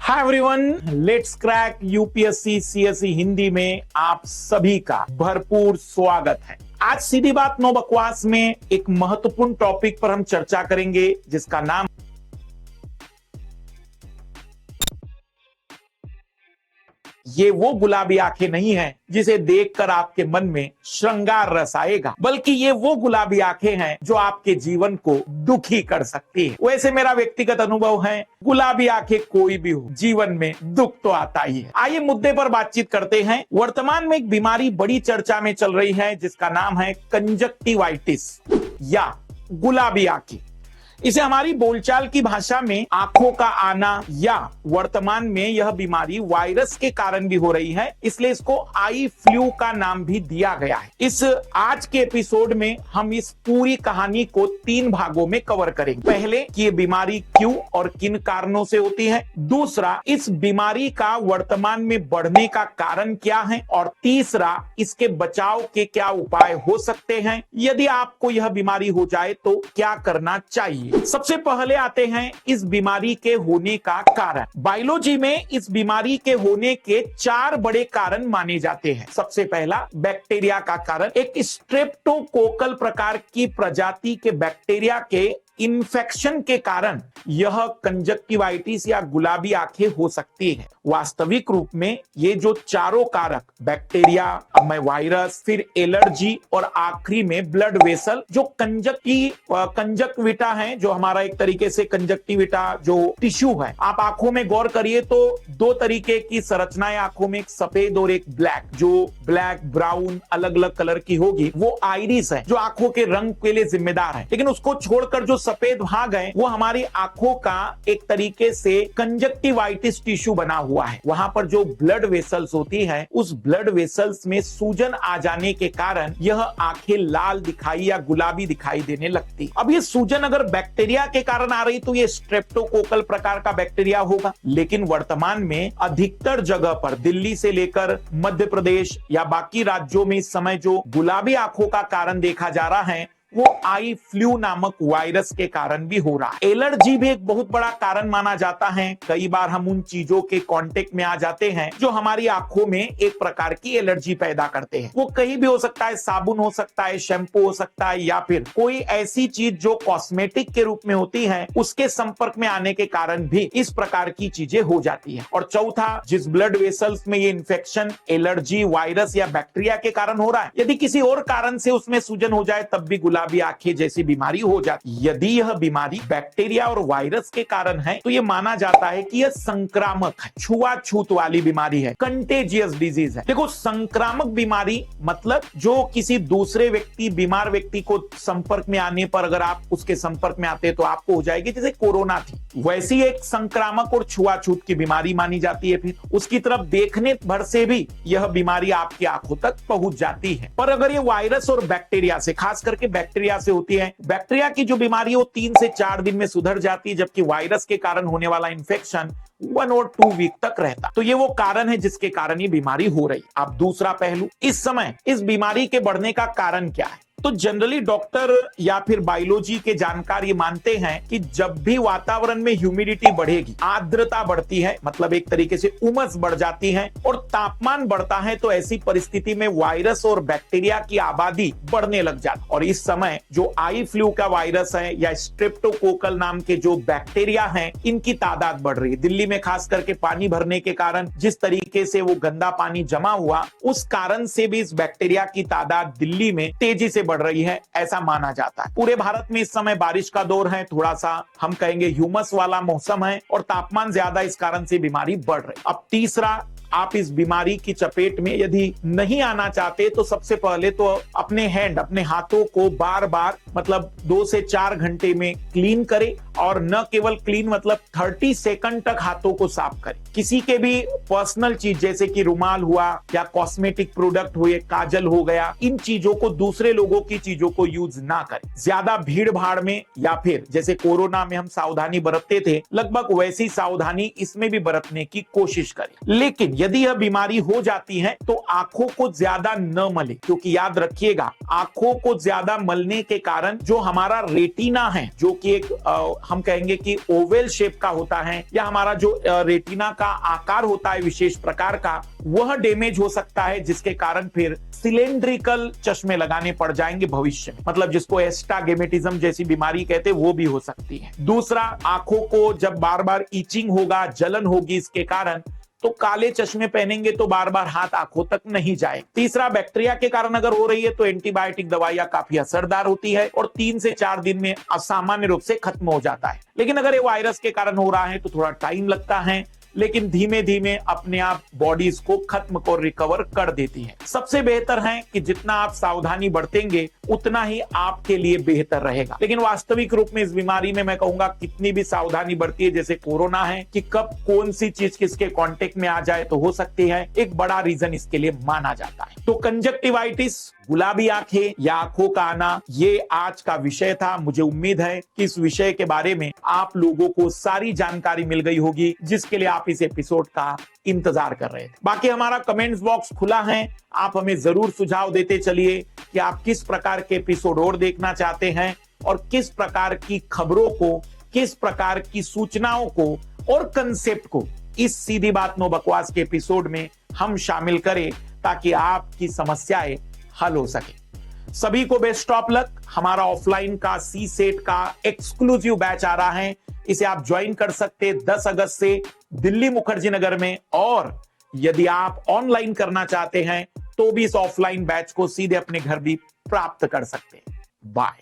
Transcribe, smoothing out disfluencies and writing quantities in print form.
Hi everyone, let's crack UPSC CSE Hindi में आप सभी का भरपूर स्वागत है। आज सीधी बात नो बकवास में एक महत्वपूर्ण टॉपिक पर हम चर्चा करेंगे जिसका नाम ये वो गुलाबी आंखें नहीं है जिसे देखकर आपके मन में श्रृंगार रस आएगा, बल्कि ये वो गुलाबी आंखें हैं जो आपके जीवन को दुखी कर सकती है। वैसे मेरा व्यक्तिगत अनुभव है, गुलाबी आंखें कोई भी हो, जीवन में दुख तो आता ही है। आइए मुद्दे पर बातचीत करते हैं। वर्तमान में एक बीमारी बड़ी चर्चा में चल रही है जिसका नाम है कंजक्टिवाइटिस या गुलाबी आंखें। इसे हमारी बोलचाल की भाषा में आंखों का आना या वर्तमान में यह बीमारी वायरस के कारण भी हो रही है, इसलिए इसको आई फ्लू का नाम भी दिया गया है। इस आज के एपिसोड में हम इस पूरी कहानी को 3 भागों में कवर करेंगे। पहले कि ये बीमारी क्यों और किन कारणों से होती है, दूसरा इस बीमारी का वर्तमान में बढ़ने का कारण क्या है, और तीसरा इसके बचाव के क्या उपाय हो सकते हैं। यदि आपको यह बीमारी हो जाए तो क्या करना चाहिए। सबसे पहले आते हैं इस बीमारी के होने का कारण। बायोलॉजी में इस बीमारी के होने के 4 बड़े कारण माने जाते हैं। सबसे पहला बैक्टीरिया का कारण। एक स्ट्रेप्टोकोकल प्रकार की प्रजाति के बैक्टीरिया के इन्फेक्शन के कारण यह कंजक्टिवाइटिस या गुलाबी आंखें हो सकती है। वास्तविक रूप में ये जो चारों कारक, बैक्टीरिया, वायरस, फिर एलर्जी और आखिरी में ब्लड वेसल, जो कंजक्टिविटा है, जो हमारा एक तरीके से कंजक्टिविटा जो टिश्यू है, आप आंखों में गौर करिए तो 2 तरीके की संरचनाएं आंखों में, एक सफेद और एक ब्लैक। जो ब्लैक ब्राउन अलग अलग कलर की होगी वो आइरिस है, जो आंखों के रंग के लिए जिम्मेदार है। लेकिन उसको छोड़कर जो सफेद भाग है वो हमारी आंखों का एक तरीके से कंजक्टिवाइटिस टिश्यू बना हुआ है। वहां पर जो ब्लड वेसल्स होती है, उस ब्लड वेसल्स में सूजन आ जाने के कारण यह आंखें लाल दिखाई या गुलाबी दिखाई देने लगती। अब ये सूजन अगर बैक्टीरिया के कारण आ रही तो ये स्ट्रेप्टोकोकल प्रकार का बैक्टीरिया होगा। लेकिन वर्तमान में अधिकतर जगह पर, दिल्ली से लेकर मध्य प्रदेश या बाकी राज्यों में इस समय जो गुलाबी आंखों का कारण देखा जा रहा है वो आई फ्लू नामक वायरस के कारण भी हो रहा है। एलर्जी भी एक बहुत बड़ा कारण माना जाता है। कई बार हम उन चीजों के कांटेक्ट में आ जाते हैं जो हमारी आंखों में एक प्रकार की एलर्जी पैदा करते हैं। वो कहीं भी हो सकता है, साबुन हो सकता है, शैम्पू हो सकता है, या फिर कोई ऐसी चीज जो कॉस्मेटिक के रूप में होती है, उसके संपर्क में आने के कारण भी इस प्रकार की चीजें हो जाती है। और चौथा, जिस ब्लड वेसल्स में ये इन्फेक्शन एलर्जी, वायरस या बैक्टीरिया के कारण हो रहा है, यदि किसी और कारण से उसमें सूजन हो जाए तब भी गुलाबी आंखें जैसी बीमारी हो जाती। यदि यह बीमारी बैक्टीरिया और वायरस के कारण है तो यह माना जाता है कि यह संक्रामक है, छुआछूत वाली बीमारी है, कंटेजियस डिजीज है। देखो, संक्रामक बीमारी मतलब जो किसी दूसरे व्यक्ति, बीमार व्यक्ति को संपर्क में आने पर अगर आप उसके संपर्क में आते तो आपको हो जाएगी। जैसे कोरोना थी, वैसी एक संक्रामक और छुआछूत की बीमारी मानी जाती है। फिर उसकी तरफ देखने भर से भी यह बीमारी आपकी आंखों तक पहुंच जाती है। पर अगर ये वायरस और बैक्टीरिया से, खास करके बैक्टीरिया से होती है, बैक्टीरिया की जो बीमारी है वो 3 से 4 दिन में सुधर जाती है, जबकि वायरस के कारण होने वाला इंफेक्शन 1 और 2 वीक तक रहता। तो ये वो कारण है जिसके कारण ये बीमारी हो रही। अब दूसरा पहलू, इस समय इस बीमारी के बढ़ने का कारण क्या है? तो जनरली डॉक्टर या फिर बायोलॉजी के जानकार ये मानते हैं कि जब भी वातावरण में ह्यूमिडिटी बढ़ेगी, आर्द्रता बढ़ती है, मतलब एक तरीके से उमस बढ़ जाती है और तापमान बढ़ता है, तो ऐसी परिस्थिति में वायरस और बैक्टीरिया की आबादी बढ़ने लग जाती है। और इस समय जो आई फ्लू का वायरस है या स्ट्रेप्टोकोकल नाम के जो बैक्टीरिया हैं, इनकी तादाद बढ़ रही है। दिल्ली में खास करके पानी भरने के कारण जिस तरीके से वो गंदा पानी जमा हुआ, उस कारण से भी इस बैक्टीरिया की तादाद दिल्ली में तेजी से बढ़ रही है, ऐसा माना जाता है। पूरे भारत में इस समय बारिश का दौर है, थोड़ा सा हम कहेंगे ह्यूमस वाला मौसम है और तापमान ज्यादा, इस कारण से बीमारी बढ़ रही है। अब तीसरा, आप इस बीमारी की चपेट में यदि नहीं आना चाहते तो सबसे पहले तो अपने हाथों को बार बार, मतलब 2 से 4 घंटे में क्लीन करें, और न केवल क्लीन मतलब 30 सेकंड तक हाथों को साफ करें। किसी के भी पर्सनल चीज जैसे कि रुमाल हुआ या कॉस्मेटिक प्रोडक्ट हुए, काजल हो गया, इन चीजों को, दूसरे लोगों की चीजों को यूज ना करें। ज्यादा भीड़ भाड़ में या फिर जैसे कोरोना में हम सावधानी बरतते थे, लगभग वैसी सावधानी इसमें भी बरतने की कोशिश करें। लेकिन यदि यह बीमारी हो जाती है तो आंखों को ज्यादा न मले, क्योंकि याद रखिएगा, आंखों को ज्यादा मलने के कारण जो हमारा रेटिना है, जो कि एक हम कहेंगे कि ओवल शेप का होता है या हमारा जो रेटिना का आकार होता है विशेष प्रकार का, वह डैमेज हो सकता है, जिसके कारण फिर सिलेंड्रिकल चश्मे लगाने पड़ जाएंगे भविष्य में। मतलब जिसको एस्टाग्मेटिज्म जैसी बीमारी कहते हैं, वो भी हो सकती है। दूसरा, आंखों को जब बार बार ईचिंग होगा, जलन होगी इसके कारण, तो काले चश्मे पहनेंगे तो बार बार हाथ आंखों तक नहीं जाए। तीसरा, बैक्टीरिया के कारण अगर हो रही है तो एंटीबायोटिक दवाइयां काफी असरदार होती है और 3 से 4 दिन में असामान्य रूप से खत्म हो जाता है। लेकिन अगर ये वायरस के कारण हो रहा है तो थोड़ा टाइम लगता है, लेकिन धीमे धीमे अपने आप बॉडी इसको खत्म और रिकवर कर देती है। सबसे बेहतर है कि जितना आप सावधानी बरतेंगे उतना ही आपके लिए बेहतर रहेगा। लेकिन वास्तविक रूप में इस बीमारी में मैं कहूंगा कितनी भी सावधानी बरती है, जैसे कोरोना है कि कब कौन सी चीज किसके कांटेक्ट में आ जाए तो हो सकती है, एक बड़ा रीजन इसके लिए माना जाता है। तो कंजक्टिवाइटिस, गुलाबी आंखें या आंखों का आना, ये आज का विषय था। मुझे उम्मीद है कि इस विषय के बारे में आप लोगों को सारी जानकारी मिल गई होगी, जिसके लिए आप इस एपिसोड का इंतजार कर रहे थे। बाकी हमारा कमेंट्स बॉक्स खुला है, आप हमें जरूर सुझाव देते चलिए कि आप किस प्रकार के एपिसोड और देखना चाहते हैं और किस प्रकार की खबरों को, किस प्रकार की सूचनाओं को और कंसेप्ट को इस सीधी बात नो बकवास के एपिसोड में हम शामिल करें, ताकि आपकी समस्याएं हल हो सके। सभी को बेस्ट ऑफ लक। हमारा ऑफलाइन का सी सेट का एक्सक्लूसिव बैच आ रहा है, इसे आप ज्वाइन कर सकते 10 अगस्त से दिल्ली मुखर्जी नगर में। और यदि आप ऑनलाइन करना चाहते हैं तो भी इस ऑफलाइन बैच को सीधे अपने घर भी प्राप्त कर सकते हैं। बाय।